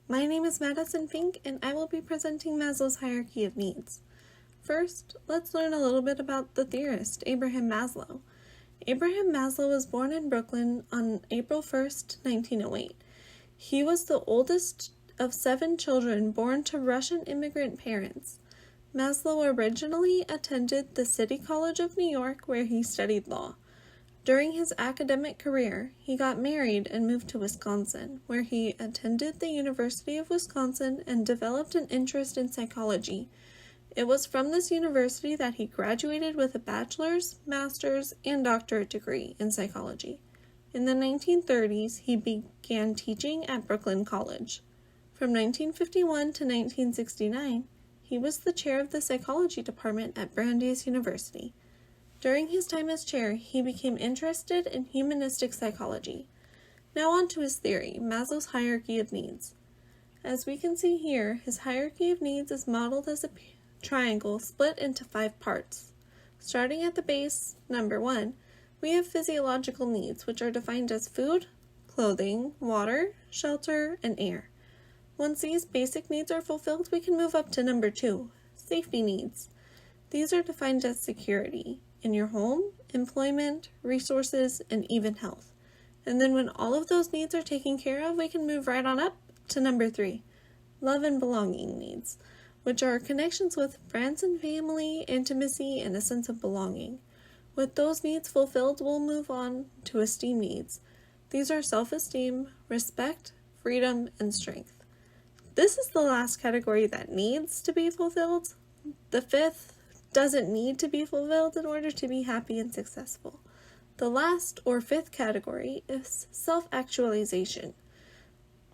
My name is Madison Finck, and I will be presenting Maslow's hierarchy of needs. First, let's learn a little bit about the theorist, Abraham Maslow. Abraham Maslow was born in Brooklyn on April 1st, 1908. He was the oldest of 7 children born to Russian immigrant parents. Maslow originally attended the City College of New York, where he studied law. During his academic career, he got married and moved to Wisconsin, where he attended the University of Wisconsin and developed an interest in psychology. It was from this university that he graduated with a bachelor's, master's, and doctorate degree in psychology. In the 1930s, he began teaching at Brooklyn College. From 1951 to 1969, he was the chair of the psychology department at Brandeis University. During his time as chair, he became interested in humanistic psychology. Now on to his theory, Maslow's hierarchy of needs. As we can see here, his hierarchy of needs is modeled as a triangle split into 5 parts. Starting at the base, number 1, we have physiological needs, which are defined as food, clothing, water, shelter, and air. Once these basic needs are fulfilled, we can move up to number 2, safety needs. These are defined as security in your home, employment, resources, and even health. And then when all of those needs are taken care of, we can move right on up to number 3, love and belonging needs, which are connections with friends and family, intimacy, and a sense of belonging. With those needs fulfilled, we'll move on to esteem needs. These are self-esteem, respect, freedom, and strength. This is the last category that needs to be fulfilled. The 5th doesn't need to be fulfilled in order to be happy and successful. The last or 5th category is self-actualization.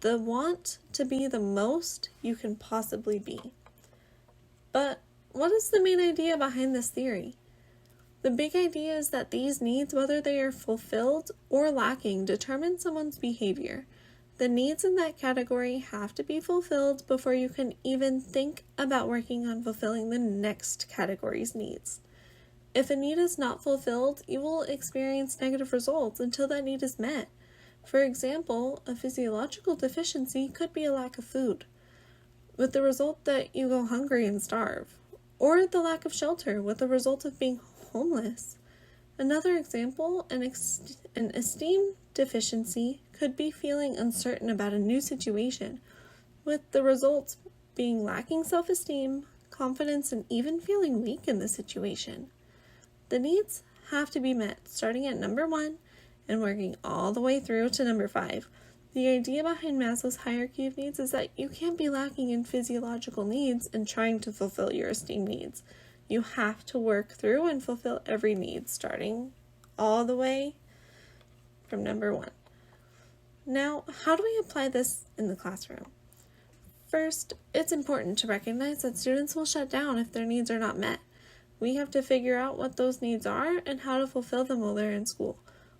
The want to be the most you can possibly be. But what is the main idea behind this theory? The big idea is that these needs, whether they are fulfilled or lacking, determine someone's behavior. The needs in that category have to be fulfilled before you can even think about working on fulfilling the next category's needs. If a need is not fulfilled, you will experience negative results until that need is met. For example, a physiological deficiency could be a lack of food, with the result that you go hungry and starve, or the lack of shelter with the result of being homeless. Another example, an esteem deficiency could be feeling uncertain about a new situation, with the results being lacking self-esteem, confidence, and even feeling weak in the situation. The needs have to be met, starting at number 1 and working all the way through to number 5. The idea behind Maslow's hierarchy of needs is that you can't be lacking in physiological needs and trying to fulfill your esteem needs. You have to work through and fulfill every need, starting all the way from number 1. Now, how do we apply this in the classroom? First, it's important to recognize that students will shut down if their needs are not met. We have to figure out what those needs are and how to fulfill them while they're in school.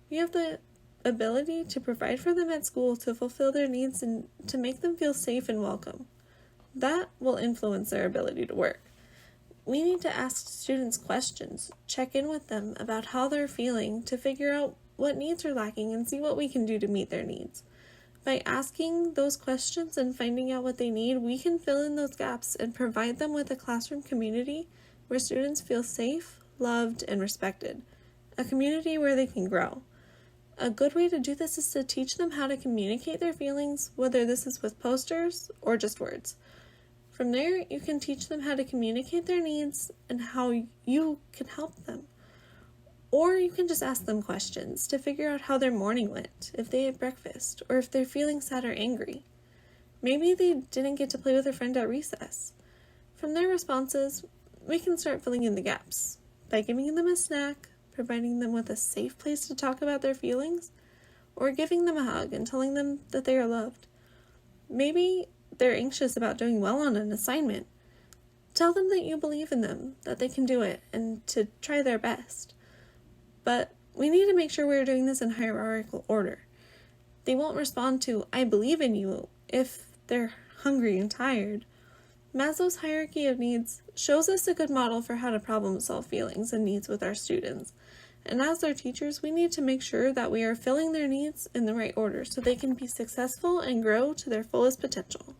We have the ability to provide for them at school to fulfill their needs and to make them feel safe and welcome. That will influence their ability to work. We need to ask students questions, check in with them about how they're feeling to figure out what needs are lacking and see what we can do to meet their needs. By asking those questions and finding out what they need, we can fill in those gaps and provide them with a classroom community where students feel safe, loved, and respected. A community where they can grow. A good way to do this is to teach them how to communicate their feelings, whether this is with posters or just words. From there, you can teach them how to communicate their needs and how you can help them. Or you can just ask them questions to figure out how their morning went, if they ate breakfast, or if they're feeling sad or angry. Maybe they didn't get to play with a friend at recess. From their responses, we can start filling in the gaps by giving them a snack, providing them with a safe place to talk about their feelings, or giving them a hug and telling them that they are loved. Maybe they're anxious about doing well on an assignment. Tell them that you believe in them, that they can do it, and to try their best. But we need to make sure we're doing this in hierarchical order. They won't respond to, "I believe in you," if they're hungry and tired. Maslow's hierarchy of needs shows us a good model for how to problem solve feelings and needs with our students. And as their teachers, we need to make sure that we are filling their needs in the right order so they can be successful and grow to their fullest potential.